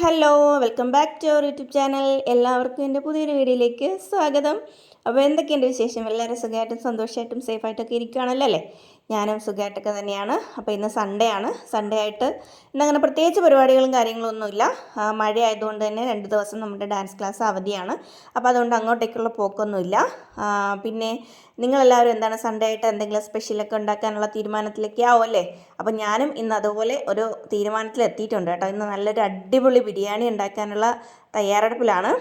Hello welcome back to our YouTube channel. എല്ലാവർക്കും എൻ്റെ പുതിയൊരു വീഡിയോയിലേക്ക് സ്വാഗതം. അപ്പോൾ എന്തൊക്കെയുണ്ട് വിശേഷം? എല്ലാവരും സുഖമായിട്ടും സന്തോഷമായിട്ടും സേഫായിട്ടൊക്കെ ഇരിക്കുകയാണല്ലോ അല്ലേ? ഞാനും സുഖമായിട്ടൊക്കെ തന്നെയാണ്. അപ്പോൾ ഇന്ന് സൺഡേ ആണ്. സൺഡേ ആയിട്ട് ഇന്നങ്ങനെ പ്രത്യേകിച്ച് പരിപാടികളും കാര്യങ്ങളൊന്നുമില്ല. മഴ ആയതുകൊണ്ട് തന്നെ 2 ദിവസം നമ്മുടെ ഡാൻസ് ക്ലാസ് അവധിയാണ്. അപ്പോൾ അതുകൊണ്ട് അങ്ങോട്ടേക്കുള്ള പോക്കൊന്നുമില്ല. പിന്നെ നിങ്ങളെല്ലാവരും എന്താണ് സൺഡേ ആയിട്ട് എന്തെങ്കിലും സ്പെഷ്യലൊക്കെ ഉണ്ടാക്കാനുള്ള തീരുമാനത്തിലേക്ക് ആവും അല്ലേ? അപ്പോൾ ഞാനും ഇന്ന് അതുപോലെ ഒരു തീരുമാനത്തിലെത്തിയിട്ടുണ്ട് കേട്ടോ. ഇന്ന് നല്ലൊരു അടിപൊളി ബിരിയാണി ഉണ്ടാക്കാനുള്ള തയ്യാറെടുപ്പിലാണ്.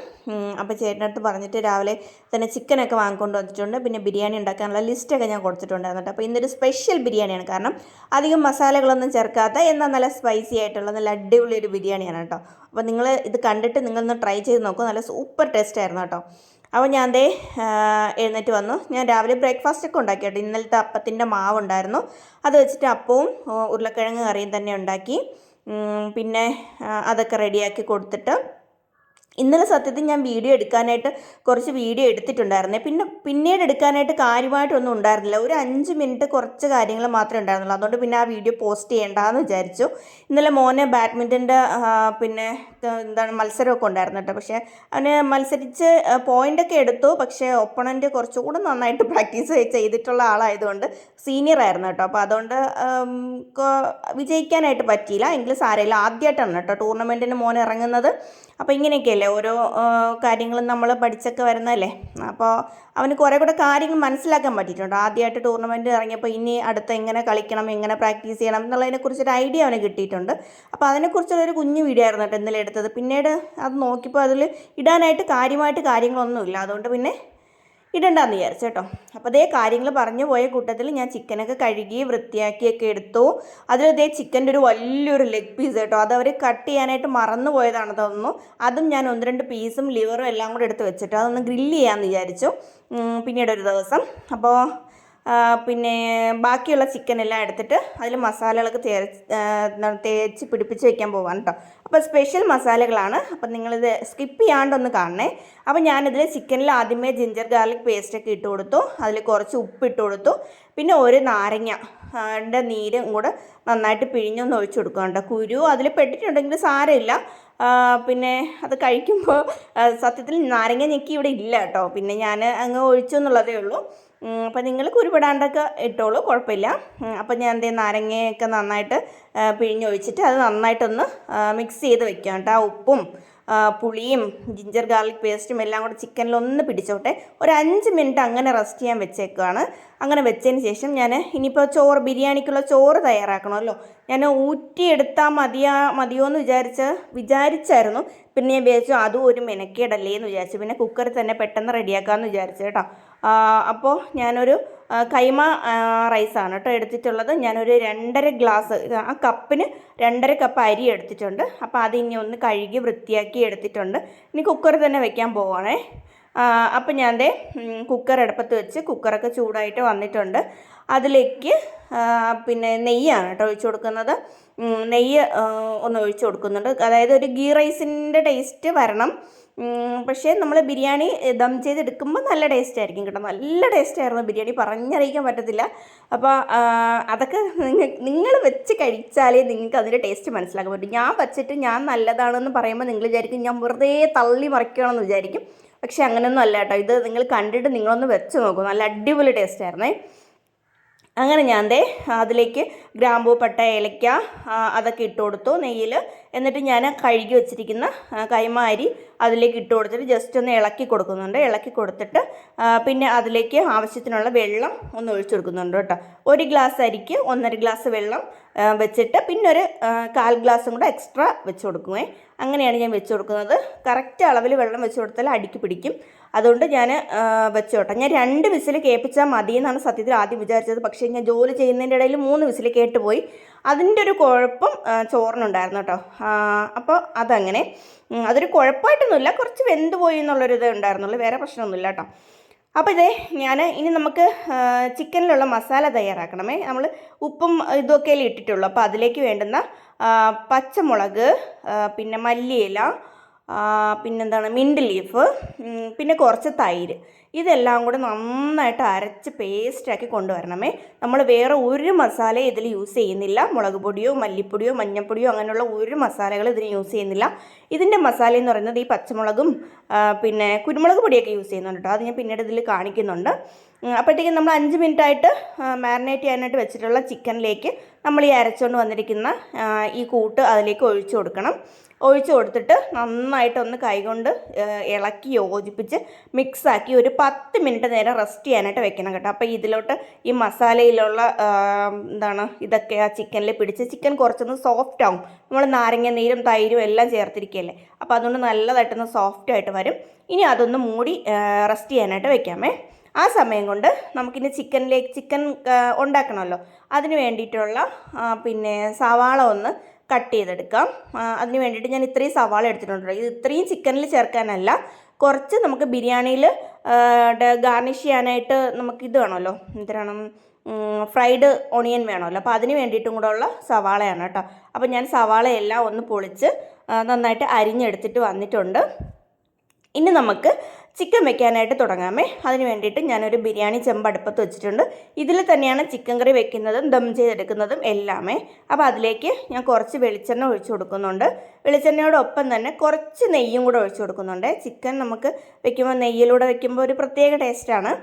അപ്പോൾ ചേട്ടനടുത്ത് പറഞ്ഞിട്ട് രാവിലെ തന്നെ ചിക്കനൊക്കെ വാങ്ങിക്കൊണ്ട് വന്നിട്ടുണ്ട്. പിന്നെ ബിരിയാണി ഉണ്ടാക്കാനുള്ള ലിസ്റ്റൊക്കെ ഞാൻ കൊടുത്തിട്ടുണ്ടായിരുന്നു കേട്ടോ. അപ്പോൾ ഇന്നൊരു സ്പെഷ്യൽ ബിരിയാണിയാണ്. കാരണം അധികം മസാലകളൊന്നും ചേർക്കാത്ത എന്നാൽ നല്ല സ്പൈസി ആയിട്ടുള്ള നല്ല അടിപൊളി ഒരു ബിരിയാണിയാണ് കേട്ടോ. അപ്പോൾ നിങ്ങൾ ഇത് കണ്ടിട്ട് നിങ്ങളൊന്ന് ട്രൈ ചെയ്ത് നോക്കൂ. നല്ല സൂപ്പർ ടേസ്റ്റ് ആയിരുന്നു കേട്ടോ. അപ്പോൾ ഞാൻ എഴുന്നേറ്റ് വന്നു. ഞാൻ രാവിലെ ബ്രേക്ക്ഫാസ്റ്റൊക്കെ ഉണ്ടാക്കി കേട്ടോ. ഇന്നലത്തെ അപ്പത്തിൻ്റെ മാവുണ്ടായിരുന്നു. അത് വെച്ചിട്ട് അപ്പവും ഉരുളക്കിഴങ്ങ് കറിയും തന്നെ ഉണ്ടാക്കി. പിന്നെ അതൊക്കെ റെഡിയാക്കി കൊടുത്തിട്ട് ഇന്നലെ സത്യത്തിൽ ഞാൻ വീഡിയോ എടുക്കാനായിട്ട് കുറച്ച് വീഡിയോ എടുത്തിട്ടുണ്ടായിരുന്നേ. പിന്നീട് എടുക്കാനായിട്ട് കാര്യമായിട്ടൊന്നും ഉണ്ടായിരുന്നില്ല. ഒരു 5 മിനിറ്റ് കുറച്ച് കാര്യങ്ങൾ മാത്രമേ ഉണ്ടായിരുന്നുള്ളൂ. അതുകൊണ്ട് പിന്നെ ആ വീഡിയോ പോസ്റ്റ് ചെയ്യേണ്ടെന്ന് വിചാരിച്ചു. ഇന്നലെ മോനെ ബാഡ്മിൻ്റൻ്റെ പിന്നെ മത്സരമൊക്കെ ഉണ്ടായിരുന്നു കേട്ടോ. പക്ഷേ അവന് മത്സരിച്ച് പോയിൻ്റൊക്കെ എടുത്തു. പക്ഷേ ഒപ്പണൻ്റ് കുറച്ചുകൂടെ നന്നായിട്ട് പ്രാക്ടീസ് ചെയ്തിട്ടുള്ള ആളായതുകൊണ്ട് സീനിയർ ആയിരുന്നു കേട്ടോ. അപ്പോൾ അതുകൊണ്ട് വിജയിക്കാനായിട്ട് പറ്റിയില്ല. എങ്കിലും സാരമില്ല. ആദ്യമായിട്ടാണ് കേട്ടോ ടൂർണമെൻറ്റിന് മോൻ ഇറങ്ങുന്നത്. അപ്പോൾ ഇങ്ങനെയൊക്കെയല്ലേ ഓരോ കാര്യങ്ങളും നമ്മൾ പഠിച്ചൊക്കെ വരുന്നതല്ലേ. അപ്പോൾ അവന് കുറേ കൂടെ കാര്യങ്ങൾ മനസ്സിലാക്കാൻ പറ്റിയിട്ടുണ്ട്. ആദ്യമായിട്ട് ടൂർണമെൻറ്റ് ഇറങ്ങിയപ്പോൾ ഇനി അടുത്ത് എങ്ങനെ കളിക്കണം, എങ്ങനെ പ്രാക്ടീസ് ചെയ്യണം എന്നുള്ളതിനെക്കുറിച്ചൊരു ഐഡിയ അവന് കിട്ടിയിട്ടുണ്ട്. അപ്പോൾ അതിനെക്കുറിച്ചുള്ളൊരു കുഞ്ഞു വീഡിയോ ആയിരുന്നു കേട്ടോ ഇന്നലെ എടുത്തത്. പിന്നീട് അത് നോക്കിയപ്പോൾ അതിൽ ഇടാനായിട്ട് കാര്യങ്ങളൊന്നുമില്ല. അതുകൊണ്ട് പിന്നെ ഇടണ്ടെന്ന് വിചാരിച്ചു കേട്ടോ. അപ്പോൾ അതേ കാര്യങ്ങൾ പറഞ്ഞു പോയ കൂട്ടത്തിൽ ഞാൻ ചിക്കനൊക്കെ കഴുകി വൃത്തിയാക്കിയൊക്കെ എടുത്തു. അതിലതേ ചിക്കൻ്റെ ഒരു വലിയൊരു ലെഗ് പീസ് കേട്ടോ. അത് അവർ കട്ട് ചെയ്യാനായിട്ട് മറന്നു പോയതാണ് തോന്നുന്നു. അതും ഞാൻ 1-2 പീസും ലിവറും എല്ലാം കൂടെ എടുത്ത് വെച്ചിട്ട് അതൊന്ന് ഗ്രില്ല് ചെയ്യാമെന്ന് വിചാരിച്ചു പിന്നീടൊരു ദിവസം. അപ്പോൾ പിന്നെ ബാക്കിയുള്ള ചിക്കനെല്ലാം എടുത്തിട്ട് അതിൽ മസാലകളൊക്കെ തേച്ച് പിടിപ്പിച്ച് വയ്ക്കാൻ പോവാണ് കേട്ടോ. അപ്പോൾ സ്പെഷ്യൽ മസാലകളാണ്. അപ്പം നിങ്ങളിത് സ്കിപ്പ് ചെയ്യാണ്ടൊന്ന് കാണണേ. അപ്പോൾ ഞാനിതിൽ ചിക്കനിൽ ആദ്യമേ ജിഞ്ചർ ഗാർലിക് പേസ്റ്റൊക്കെ ഇട്ട് കൊടുത്തു. അതിൽ കുറച്ച് ഉപ്പിട്ട് കൊടുത്തു. പിന്നെ ഒരു നാരങ്ങ നീരും കൂടെ നന്നായിട്ട് പിഴിഞ്ഞൊന്ന് ഒഴിച്ചു കൊടുക്കുക കേട്ടോ. കുരു അതിൽ പെട്ടിട്ടുണ്ടെങ്കിൽ സാരമില്ല. പിന്നെ അത് കഴിക്കുമ്പോൾ സത്യത്തിൽ നാരങ്ങ ഞെക്കി ഇവിടെ ഇല്ല കേട്ടോ. പിന്നെ ഞാൻ അങ്ങ് ഒഴിച്ചു എന്നുള്ളതേ ഉള്ളൂ. അപ്പോൾ നിങ്ങൾ കുരുപെടാണ്ടൊക്കെ ഇട്ടോളൂ, കുഴപ്പമില്ല. അപ്പോൾ ഞാൻ നാരങ്ങയൊക്കെ നന്നായിട്ട് പിഴിഞ്ഞൊഴിച്ചിട്ട് അത് നന്നായിട്ടൊന്ന് മിക്സ് ചെയ്ത് വെക്കാം കേട്ടോ. ആ ഉപ്പും പുളിയും ജിഞ്ചർ ഗാർലിക് പേസ്റ്റും എല്ലാം കൂടെ ചിക്കനിലൊന്ന് പിടിച്ചോട്ടെ. ഒരു 5 മിനിറ്റ് അങ്ങനെ റെസ്റ്റ് ചെയ്യാൻ വെച്ചേക്കുകയാണ്. അങ്ങനെ വെച്ചതിന് ശേഷം ഞാൻ ഇനിയിപ്പോൾ ബിരിയാണിക്കുള്ള ചോറ് തയ്യാറാക്കണമല്ലോ. ഞാൻ ഊറ്റിയെടുത്താൽ മതിയോ എന്ന് വിചാരിച്ചായിരുന്നു. പിന്നെ ഞാൻ വിചാരിച്ചു അതും ഒരു മെനക്കേടല്ലേ എന്ന് വിചാരിച്ചു. പിന്നെ കുക്കറിൽ തന്നെ പെട്ടെന്ന് റെഡിയാക്കാമെന്ന് വിചാരിച്ചു കേട്ടോ. അപ്പോൾ ഞാനൊരു കൈമ റൈസാണ് കേട്ടോ എടുത്തിട്ടുള്ളത്. ഞാനൊരു 2.5 ഗ്ലാസ്, ആ കപ്പിന് 2.5 കപ്പ് അരി എടുത്തിട്ടുണ്ട്. അപ്പോൾ അതിനി ഒന്ന് കഴുകി വൃത്തിയാക്കി എടുത്തിട്ടുണ്ട്. ഇനി കുക്കറിൽ തന്നെ വെക്കാൻ പോവുകയാണേ. അപ്പം ഞാൻ കുക്കർ അടുപ്പത്ത് വെച്ച് കുക്കറൊക്കെ ചൂടായിട്ട് വന്നിട്ടുണ്ട്. അതിലേക്ക് പിന്നെ നെയ്യാണ് കേട്ടോ ഒഴിച്ചു കൊടുക്കുന്നത്. നെയ്യ് ഒന്ന് ഒഴിച്ചു കൊടുക്കുന്നുണ്ട്. അതായത് ഒരു ഗീ റൈസിൻ്റെ ടേസ്റ്റ് വരണം. പക്ഷേ നമ്മൾ ബിരിയാണി ദം ചെയ്തെടുക്കുമ്പോൾ നല്ല ടേസ്റ്റ് ആയിരിക്കും കേട്ടോ. നല്ല ടേസ്റ്റായിരുന്നു ബിരിയാണി, പറഞ്ഞറിയിക്കാൻ പറ്റത്തില്ല. അപ്പോൾ അതൊക്കെ നിങ്ങൾ വെച്ച് കഴിച്ചാലേ നിങ്ങൾക്ക് അതിൻ്റെ ടേസ്റ്റ് മനസ്സിലാക്കാൻ പറ്റും. ഞാൻ വെച്ചിട്ട് ഞാൻ നല്ലതാണെന്ന് പറയുമ്പോൾ നിങ്ങൾ വിചാരിക്കും ഞാൻ വെറുതെ തള്ളി മറിക്കണമെന്ന് വിചാരിക്കും. പക്ഷേ അങ്ങനെയൊന്നും അല്ല കേട്ടോ. ഇത് നിങ്ങൾ കണ്ടിട്ട് നിങ്ങളൊന്ന് വെച്ച് നോക്കൂ. നല്ല അടിപൊളി ടേസ്റ്റായിരുന്നേ. അങ്ങനെ ഞാൻ അതിലേക്ക് ഗ്രാമ്പൂ, പട്ട, ഏലക്ക അതൊക്കെ ഇട്ട് കൊടുത്തു നെയ്യിൽ. എന്നിട്ട് ഞാൻ കഴുകി വെച്ചിരിക്കുന്ന കൈമ അരി അതിലേക്ക് ഇട്ട് കൊടുത്തിട്ട് ജസ്റ്റ് ഒന്ന് ഇളക്കി കൊടുക്കുന്നുണ്ട്. ഇളക്കി കൊടുത്തിട്ട് പിന്നെ അതിലേക്ക് ആവശ്യത്തിനുള്ള വെള്ളം ഒന്ന് ഒഴിച്ചു കൊടുക്കുന്നുണ്ട് കേട്ടോ. 1 ഗ്ലാസ് അരിക്ക് 1.5 ഗ്ലാസ് വെള്ളം വെച്ചിട്ട് പിന്നെ ഒരു 1/4 ഗ്ലാസും കൂടെ എക്സ്ട്രാ വെച്ച് കൊടുക്കുമേ. അങ്ങനെയാണ് ഞാൻ വെച്ച് കൊടുക്കുന്നത്. കറക്റ്റ് അളവിൽ വെള്ളം വെച്ച് കൊടുത്താൽ അടിക്ക് പിടിക്കും. അതുകൊണ്ട് ഞാൻ വെച്ചോട്ടെ. ഞാൻ 2 വിസിൽ കേൾപ്പിച്ചാൽ മതി എന്നാണ് സത്യത്തിൽ ആദ്യം വിചാരിച്ചത്. പക്ഷേ ഞാൻ ജോലി ചെയ്യുന്നതിൻ്റെ ഇടയിൽ 3 വിസിൽ കേട്ടുപോയി. അതിൻ്റെ ഒരു കുഴപ്പം ചോറിനുണ്ടായിരുന്നു കേട്ടോ. അപ്പോൾ അതങ്ങനെ അതൊരു കുഴപ്പമായിട്ടൊന്നുമില്ല, കുറച്ച് വെന്ത് പോയി എന്നുള്ളൊരിത് ഉണ്ടായിരുന്നുള്ളൂ, വേറെ പ്രശ്നമൊന്നുമില്ല കേട്ടോ. അപ്പോൾ ഇനി നമുക്ക് ചിക്കനിലുള്ള മസാല തയ്യാറാക്കണമേ. നമ്മൾ ഉപ്പും ഇതൊക്കെ ഇട്ടിട്ടുള്ളൂ. അപ്പോൾ അതിലേക്ക് വേണ്ടുന്ന പച്ചമുളക്, പിന്നെ മല്ലിയില, പിന്നെന്താണ് മിൻറ്റ് ലീഫ്, പിന്നെ കുറച്ച് തൈര്, ഇതെല്ലാം കൂടെ നന്നായിട്ട് അരച്ച് പേസ്റ്റാക്കി കൊണ്ടുവരണമേ. നമ്മൾ വേറെ ഒരു മസാലയും ഇതിൽ യൂസ് ചെയ്യുന്നില്ല. മുളക് പൊടിയോ മല്ലിപ്പൊടിയോ മഞ്ഞൾപ്പൊടിയോ അങ്ങനെയുള്ള ഒരു മസാലകൾ ഇതിന് യൂസ് ചെയ്യുന്നില്ല. ഇതിൻ്റെ മസാല എന്ന് പറയുന്നത് ഈ പച്ചമുളകും പിന്നെ കുരുമുളക് പൊടിയൊക്കെ യൂസ് ചെയ്യുന്നുണ്ട് കേട്ടോ. അത് ഞാൻ പിന്നീട് ഇതിൽ കാണിക്കുന്നുണ്ട്. അപ്പോഴത്തേക്കും നമ്മൾ 5 മിനിറ്റായിട്ട് മാരിനേറ്റ് ചെയ്യാനായിട്ട് വെച്ചിട്ടുള്ള ചിക്കനിലേക്ക് നമ്മൾ ഈ അരച്ചുകൊണ്ട് വന്നിരിക്കുന്ന ഈ കൂട്ട് അതിലേക്ക് ഒഴിച്ചു കൊടുക്കണം. ഒഴിച്ചു കൊടുത്തിട്ട് നന്നായിട്ടൊന്ന് കൈകൊണ്ട് ഇളക്കി യോജിപ്പിച്ച് മിക്സാക്കി ഒരു 10 മിനിറ്റ് നേരം റെസ്റ്റ് ചെയ്യാനായിട്ട് വെക്കണം കേട്ടോ. അപ്പോൾ ഇതിലോട്ട് ഈ മസാലയിലുള്ള ഇതൊക്കെ ആ ചിക്കനിൽ പിടിച്ച് ചിക്കൻ കുറച്ചൊന്ന് സോഫ്റ്റ് ആവും. നമ്മൾ നാരങ്ങ നീരും തൈരും എല്ലാം ചേർത്തിരിക്കുകയല്ലേ, അപ്പോൾ അതുകൊണ്ട് നല്ലതായിട്ടൊന്ന് സോഫ്റ്റ് ആയിട്ട് വരും. ഇനി അതൊന്ന് മൂടി റെസ്റ്റ് ചെയ്യാനായിട്ട് വെക്കാമേ. ആ സമയം കൊണ്ട് നമുക്കിനി ചിക്കൻ ഉണ്ടാക്കണമല്ലോ. അതിന് വേണ്ടിയിട്ടുള്ള പിന്നെ സവാള ഒന്ന് കട്ട് ചെയ്തെടുക്കാം. അതിന് വേണ്ടിയിട്ട് ഞാൻ ഇത്രയും സവാള എടുത്തിട്ടുണ്ട്. ഇത് ഇത്രയും ചിക്കനിൽ ചേർക്കാനല്ല, കുറച്ച് നമുക്ക് ബിരിയാണിയിൽ ഗാർണിഷ് ചെയ്യാനായിട്ട് നമുക്കിത് വേണമല്ലോ, എന്തിനാണ് ഫ്രൈഡ് ഓണിയൻ വേണമല്ലോ. അപ്പോൾ അതിന് വേണ്ടിയിട്ടും കൂടെ ഉള്ള സവാളയാണ് കേട്ടോ. അപ്പോൾ ഞാൻ സവാളയെല്ലാം ഒന്ന് പൊളിച്ച് നന്നായിട്ട് അരിഞ്ഞെടുത്തിട്ട് വന്നിട്ടുണ്ട്. ഇനി നമുക്ക് ചിക്കൻ വെക്കാനായിട്ട് തുടങ്ങാമേ. അതിന് വേണ്ടിയിട്ട് ഞാനൊരു ബിരിയാണി ചെമ്പ് അടുപ്പത്ത് വെച്ചിട്ടുണ്ട്. ഇതിൽ തന്നെയാണ് ചിക്കൻ കറി വെക്കുന്നതും ദം ചെയ്തെടുക്കുന്നതും എല്ലാമേ. അപ്പോൾ അതിലേക്ക് ഞാൻ കുറച്ച് വെളിച്ചെണ്ണ ഒഴിച്ചു കൊടുക്കുന്നുണ്ട്. വെളിച്ചെണ്ണയോടൊപ്പം തന്നെ കുറച്ച് നെയ്യും കൂടെ ഒഴിച്ചു കൊടുക്കുന്നുണ്ട്. ചിക്കൻ നമുക്ക് വെക്കുമ്പോൾ നെയ്യിലൂടെ വെക്കുമ്പോൾ ഒരു പ്രത്യേക ടേസ്റ്റാണ്.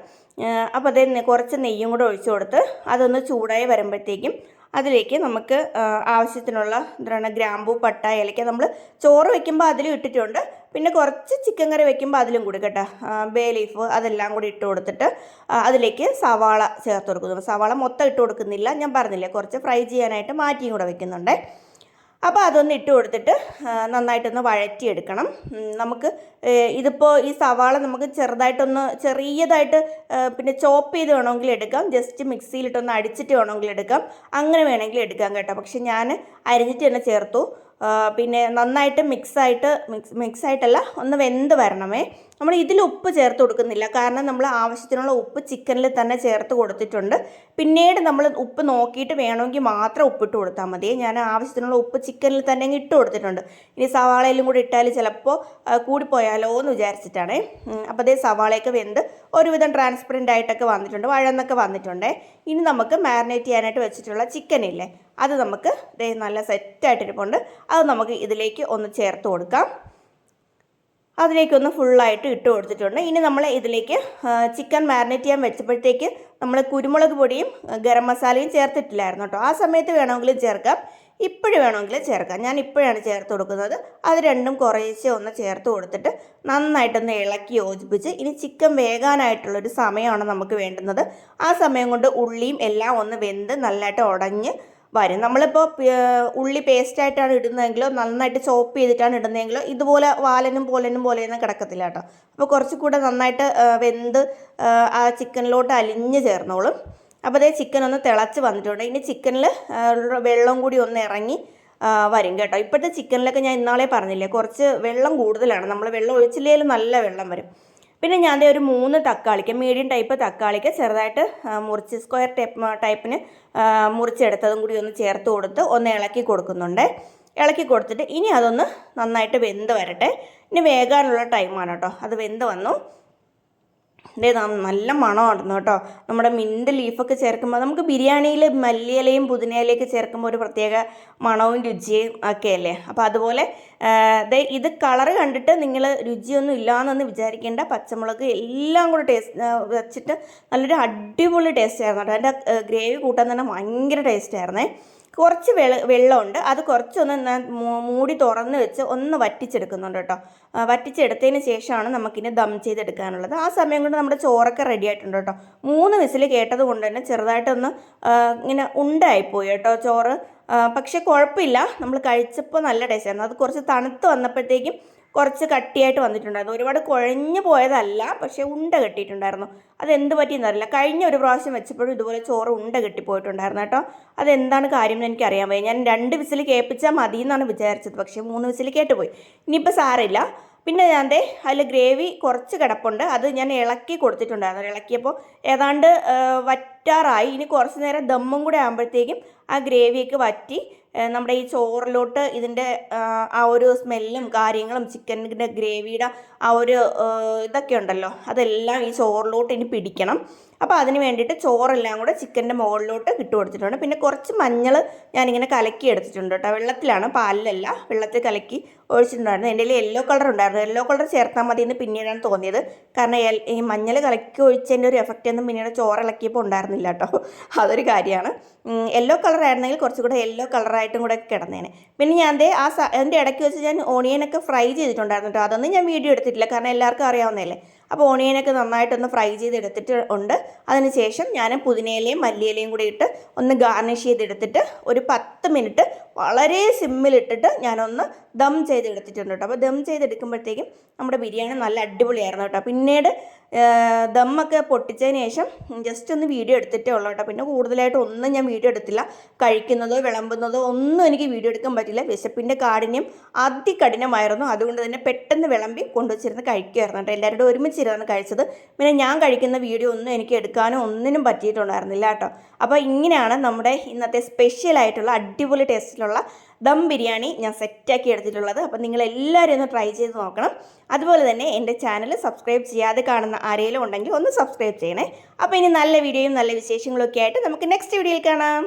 അപ്പോൾ അതേ കുറച്ച് നെയ്യും കൂടെ ഒഴിച്ചു കൊടുത്ത് അതൊന്ന് ചൂടായി വരുമ്പോഴത്തേക്കും അതിലേക്ക് നമുക്ക് ആവശ്യത്തിനുള്ള ഗ്രാമ്പൂ പട്ട ഏലക്ക നമ്മൾ ചോറ് വെക്കുമ്പോൾ അതിലും ഇട്ടിട്ടുണ്ട്. പിന്നെ കുറച്ച് ചിക്കൻ കറി വെക്കുമ്പോൾ അതിലും കൂടി കേട്ടോ, ബേ ലീഫ് അതെല്ലാം കൂടി ഇട്ട് കൊടുത്തിട്ട് അതിലേക്ക് സവാള ചേർത്ത് കൊടുക്കുന്നു. സവാള മൊത്തം ഇട്ട് കൊടുക്കുന്നില്ല, ഞാൻ പറഞ്ഞില്ലേ, കുറച്ച് ഫ്രൈ ചെയ്യാനായിട്ട് മാറ്റിയും കൂടെ വെക്കുന്നുണ്ട്. അപ്പോൾ അതൊന്ന് ഇട്ട് കൊടുത്തിട്ട് നന്നായിട്ടൊന്ന് വഴറ്റിയെടുക്കണം. നമുക്ക് ഇതിപ്പോൾ ഈ സവാള നമുക്ക് ചെറിയതായിട്ട് പിന്നെ ചോപ്പ് ചെയ്ത് വേണമെങ്കിൽ എടുക്കാം, ജസ്റ്റ് മിക്സിയിലിട്ടൊന്ന് അടിച്ചിട്ട് വേണമെങ്കിൽ എടുക്കാം, അങ്ങനെ വേണമെങ്കിൽ എടുക്കാം കേട്ടോ. പക്ഷെ ഞാൻ അരിഞ്ഞിട്ട് തന്നെ ചേർത്തു. പിന്നെ നന്നായിട്ട് മിക്സായിട്ടല്ല, ഒന്ന് വെന്ത് വരണമേ. നമ്മൾ ഇതിൽ ഉപ്പ് ചേർത്ത് കൊടുക്കുന്നില്ല, കാരണം നമ്മൾ ആവശ്യത്തിനുള്ള ഉപ്പ് ചിക്കനിൽ തന്നെ ചേർത്ത് കൊടുത്തിട്ടുണ്ട്. പിന്നീട് നമ്മൾ ഉപ്പ് നോക്കിയിട്ട് വേണമെങ്കിൽ മാത്രം ഉപ്പിട്ട് കൊടുത്താൽ മതി. ഞാൻ ആവശ്യത്തിനുള്ള ഉപ്പ് ചിക്കനിൽ തന്നെ ഇട്ട് കൊടുത്തിട്ടുണ്ട്. ഇനി സവാളയിലും കൂടി ഇട്ടാൽ ചിലപ്പോൾ കൂടിപ്പോയാലോ എന്ന് വിചാരിച്ചിട്ടാണേ. അപ്പോൾ അതേ സവാളയൊക്കെ വെന്ത് ഒരുവിധം ട്രാൻസ്പെറൻ്റ് ആയിട്ടൊക്കെ വന്നിട്ടുണ്ട്, വഴന്നൊക്കെ വന്നിട്ടുണ്ട്. ഇനി നമുക്ക് മാരിനേറ്റ് ചെയ്യാനായിട്ട് വെച്ചിട്ടുള്ള ചിക്കനില്ലേ, അത് നമുക്ക് നല്ല സെറ്റായിട്ടിരിപ്പുണ്ട്. അത് നമുക്ക് ഇതിലേക്ക് ഒന്ന് ചേർത്ത് കൊടുക്കാം. അതിലേക്കൊന്ന് ഫുള്ളായിട്ട് ഇട്ട് കൊടുത്തിട്ടുണ്ട്. ഇനി നമ്മൾ ഇതിലേക്ക് ചിക്കൻ മാരിനേറ്റ് ചെയ്യാൻ വെച്ചപ്പോഴത്തേക്ക് നമ്മൾ കുരുമുളക് പൊടിയും ഗരം മസാലയും ചേർത്തിട്ടില്ലായിരുന്നു കേട്ടോ. ആ സമയത്ത് വേണമെങ്കിലും ചേർക്കാം, ഇപ്പോഴും വേണമെങ്കിൽ ചേർക്കാം. ഞാൻ ഇപ്പോഴാണ് ചേർത്ത് കൊടുക്കുന്നത്. അത് രണ്ടും കുറേശ്ശെ ഒന്ന് ചേർത്ത് കൊടുത്തിട്ട് നന്നായിട്ടൊന്ന് ഇളക്കി യോജിപ്പിച്ച് ഇനി ചിക്കൻ വേകാനായിട്ടുള്ളൊരു സമയമാണ് നമുക്ക് വേണ്ടുന്നത്. ആ സമയം കൊണ്ട് ഉള്ളിയും എല്ലാം ഒന്ന് വെന്ത് നല്ലതായിട്ട് ഉടഞ്ഞ് വരും. നമ്മളിപ്പോൾ ഉള്ളി പേസ്റ്റായിട്ടാണ് ഇടുന്നതെങ്കിലോ നന്നായിട്ട് ചോപ്പ് ചെയ്തിട്ടാണ് ഇടുന്നതെങ്കിലോ ഇതുപോലെ വാലനും പോലെയൊന്നും കിടക്കത്തില്ല കേട്ടോ. അപ്പോൾ കുറച്ചുകൂടെ നന്നായിട്ട് വെന്ത് ആ ചിക്കനിലോട്ട് അലിഞ്ഞ് ചേർന്നോളും. അപ്പോൾ അതേ ചിക്കൻ ഒന്ന് തിളച്ച് വന്നിട്ടുണ്ട്. ഇനി ചിക്കനിൽ വെള്ളം കൂടി ഒന്ന് ഇറങ്ങി വരും കേട്ടോ. ഇപ്പോഴത്തെ ചിക്കനിലൊക്കെ ഞാൻ ഇന്നാളെ പറഞ്ഞില്ലേ, കുറച്ച് വെള്ളം കൂടുതലാണ്. നമ്മൾ വെള്ളം ഒഴിച്ചില്ലെങ്കിലും നല്ല വെള്ളം വരും. പിന്നെ ഞാൻ ഒരു 3 തക്കാളിക്ക്, മീഡിയം ടൈപ്പ് തക്കാളിക്ക് ചെറുതായിട്ട് മുറിച്ച് സ്ക്വയർ ടൈപ്പിന് മുറിച്ചെടുത്തതും കൂടി ഒന്ന് ചേർത്ത് കൊടുത്ത് ഒന്ന് ഇളക്കി കൊടുക്കുന്നുണ്ട്. ഇളക്കി കൊടുത്തിട്ട് ഇനി അതൊന്ന് നന്നായിട്ട് വെന്ത് വരട്ടെ. ഇനി വേകാനുള്ള ടൈമാണ് കേട്ടോ. അത് വെന്ത് വന്നു. നല്ല മണമായിരുന്നു കേട്ടോ. നമ്മുടെ മിൻറ്റ് ലീഫൊക്കെ ചേർക്കുമ്പോൾ നമുക്ക് ബിരിയാണിയിൽ മല്ലിയിലയും പുതിനയിലയൊക്കെ ചേർക്കുമ്പോൾ ഒരു പ്രത്യേക മണവും രുചിയും ഒക്കെ അല്ലേ. അപ്പോൾ അതുപോലെ ഇത് കളറ് കണ്ടിട്ട് നിങ്ങൾ രുചിയൊന്നും ഇല്ലയെന്നൊന്ന് വിചാരിക്കേണ്ട. പച്ചമുളക് എല്ലാം കൂടെ ടേസ്റ്റ് വെച്ചിട്ട് നല്ലൊരു അടിപൊളി ടേസ്റ്റ് ആയിരുന്നു കേട്ടോ. അതിൻ്റെ ഗ്രേവി കൂട്ടാൻ തന്നെ ഭയങ്കര ടേസ്റ്റായിരുന്നേ. കുറച്ച് വെള്ളമുണ്ട്, അത് കുറച്ചൊന്ന് മൂടി തുറന്ന് വെച്ച് ഒന്ന് വറ്റിച്ചെടുക്കുന്നുണ്ട് കേട്ടോ. വറ്റിച്ചെടുത്തതിന് ശേഷമാണ് നമുക്കിനി ദം ചെയ്തെടുക്കാനുള്ളത്. ആ സമയം കൊണ്ട് നമ്മുടെ ചോറൊക്കെ റെഡി ആയിട്ടുണ്ട് കേട്ടോ. 3 വിസിൽ കേട്ടത് കൊണ്ട് തന്നെ ചെറുതായിട്ടൊന്ന് ഇങ്ങനെ ഉണ്ടായിപ്പോയി കേട്ടോ ചോറ്. പക്ഷെ കുഴപ്പമില്ല, നമ്മൾ കഴിച്ചപ്പോൾ നല്ല ടേസ്റ്റായിരുന്നു. അത് കുറച്ച് തണുത്ത് വന്നപ്പോഴത്തേക്കും കുറച്ച് കട്ടിയായിട്ട് വന്നിട്ടുണ്ടായിരുന്നു. ഒരുപാട് കുഴഞ്ഞു പോയതല്ല, പക്ഷേ ഉണ്ട കെട്ടിയിട്ടുണ്ടായിരുന്നു. അതെന്ത് പറ്റിയെന്നറിയില്ല. കഴിഞ്ഞ ഒരു പ്രാവശ്യം വെച്ചപ്പോഴും ഇതുപോലെ ചോറ് ഉണ്ട കെട്ടിപ്പോയിട്ടുണ്ടായിരുന്നു കേട്ടോ. അതെന്താണ് കാര്യം എന്ന് എനിക്കറിയാൻ വയ്യ. ഞാൻ 2 വിസിൽ കേൾപ്പിച്ചാൽ മതി എന്നാണ് വിചാരിച്ചത്, പക്ഷേ 3 വിസിൽ കേട്ടുപോയി. ഇനിയിപ്പോൾ സാരമില്ല. പിന്നെ ഞാൻ അതിൽ ഗ്രേവി കുറച്ച് കിടപ്പുണ്ട്, അത് ഞാൻ ഇളക്കി കൊടുത്തിട്ടുണ്ടായിരുന്നു. ഇളക്കിയപ്പോൾ ഏതാണ്ട് വറ്റാറായി. ഇനി കുറച്ച് നേരം ദമ്മും കൂടെ ആകുമ്പോഴത്തേക്കും ആ ഗ്രേവിയൊക്കെ വറ്റി നമ്മുടെ ഈ ചോറിലോട്ട് ഇതിൻ്റെ ആ ഒരു സ്മെല്ലും കാര്യങ്ങളും ചിക്കൻ്റെ ഗ്രേവിയുടെ ആ ഒരു ഇതൊക്കെ ഉണ്ടല്ലോ അതെല്ലാം ഈ ചോറിലോട്ട് ഇനി പിടിക്കണം. അപ്പോൾ അതിന് വേണ്ടിയിട്ട് ചോറെല്ലാം കൂടെ ചിക്കൻ്റെ മുകളിലോട്ട് ഇട്ട് കൊടുത്തിട്ടുണ്ട്. പിന്നെ കുറച്ച് മഞ്ഞൾ ഞാനിങ്ങനെ കലക്കി എടുത്തിട്ടുണ്ട് കേട്ടോ. വെള്ളത്തിലാണ്, പാലിലല്ല, വെള്ളത്തിൽ കലക്കി ഒഴിച്ചിട്ടുണ്ടായിരുന്നു. എൻ്റെ കയ്യിൽ യെല്ലോ കളർ ഉണ്ടായിരുന്നു. യെല്ലോ കളർ ചേർത്താൽ മതി എന്ന് പിന്നീടാണ് തോന്നിയത്. കാരണം ഈ മഞ്ഞൾ കലക്കി ഒഴിച്ചതിൻ്റെ ഒരു എഫക്റ്റ് ഒന്നും പിന്നീട് ചോറിളക്കിയപ്പോൾ ഉണ്ടായിരുന്നില്ല കേട്ടോ. അതൊരു കാര്യമാണ്. യെല്ലോ കളർ ആയിരുന്നെങ്കിൽ കുറച്ചുകൂടെ യെല്ലോ കളറായിട്ടും കൂടെ കിടന്നേനെ. പിന്നെ ഞാൻ അതിൻ്റെ ഇടയ്ക്ക് വെച്ച് ഞാൻ ഓണിയനൊക്കെ ഫ്രൈ ചെയ്തിട്ടുണ്ടായിരുന്നു കേട്ടോ. അതൊന്നും ഞാൻ വീഡിയോ എടുത്തിട്ടില്ല, കാരണം എല്ലാവർക്കും അറിയാവുന്നതല്ലേ. അപ്പോൾ ഓണിയനൊക്കെ നന്നായിട്ടൊന്ന് ഫ്രൈ ചെയ്തെടുത്തിട്ട് ഉണ്ട്. അതിന് ശേഷം ഞാൻ പുതിനയിലയും മല്ലിയിലയും കൂടി ഇട്ട് ഒന്ന് ഗാർണിഷ് ചെയ്തെടുത്തിട്ട് ഒരു 10 മിനിറ്റ് വളരെ സിമ്മിലിട്ടിട്ട് ഞാനൊന്ന് ദം ചെയ്തെടുത്തിട്ടുണ്ട് കേട്ടോ. അപ്പോൾ ദം ചെയ്തെടുക്കുമ്പോഴത്തേക്കും നമ്മുടെ ബിരിയാണി നല്ല അടിപൊളിയായിരുന്നു കേട്ടോ. പിന്നീട് ദമ്മൊക്കെ പൊട്ടിച്ചതിന് ശേഷം ജസ്റ്റ് ഒന്ന് വീഡിയോ എടുത്തിട്ടേ ഉള്ളൂ കേട്ടോ. പിന്നെ കൂടുതലായിട്ട് ഒന്നും ഞാൻ വീഡിയോ എടുത്തില്ല. കഴിക്കുന്നതോ വിളമ്പുന്നതോ ഒന്നും എനിക്ക് വീഡിയോ എടുക്കാൻ പറ്റില്ല. വിശപ്പിൻ്റെ കാഠിന്യം അതികഠിനമായിരുന്നു. അതുകൊണ്ട് തന്നെ പെട്ടെന്ന് വിളമ്പി കൊണ്ടുവച്ചിരുന്ന് കഴിക്കുമായിരുന്നു കേട്ടോ. എല്ലാവരോടും ഒരുമിച്ചിരുന്ന് കഴിച്ചത്. പിന്നെ ഞാൻ കഴിക്കുന്ന വീഡിയോ ഒന്നും എനിക്ക് എടുക്കാനോ ഒന്നിനും പറ്റിയിട്ടുണ്ടായിരുന്നില്ല കേട്ടോ. അപ്പോൾ ഇങ്ങനെയാണ് നമ്മുടെ ഇന്നത്തെ സ്പെഷ്യലായിട്ടുള്ള അടിപൊളി ടേസ്റ്റിലുള്ള ദം ബിരിയാണി ഞാൻ സെറ്റാക്കി എടുത്തിട്ടുള്ളത്. അപ്പോൾ നിങ്ങളെല്ലാവരും ഒന്ന് ട്രൈ ചെയ്ത് നോക്കണം. അതുപോലെ തന്നെ എൻ്റെ ചാനൽ സബ്സ്ക്രൈബ് ചെയ്യാതെ കാണുന്ന ആരെങ്കിലും ഉണ്ടെങ്കിൽ ഒന്ന് സബ്സ്ക്രൈബ് ചെയ്യണേ. അപ്പോൾ ഇനി നല്ല വീഡിയോയും നല്ല വിശേഷങ്ങളൊക്കെ ആയിട്ട് നമുക്ക് നെക്സ്റ്റ് വീഡിയോയിൽ കാണാം.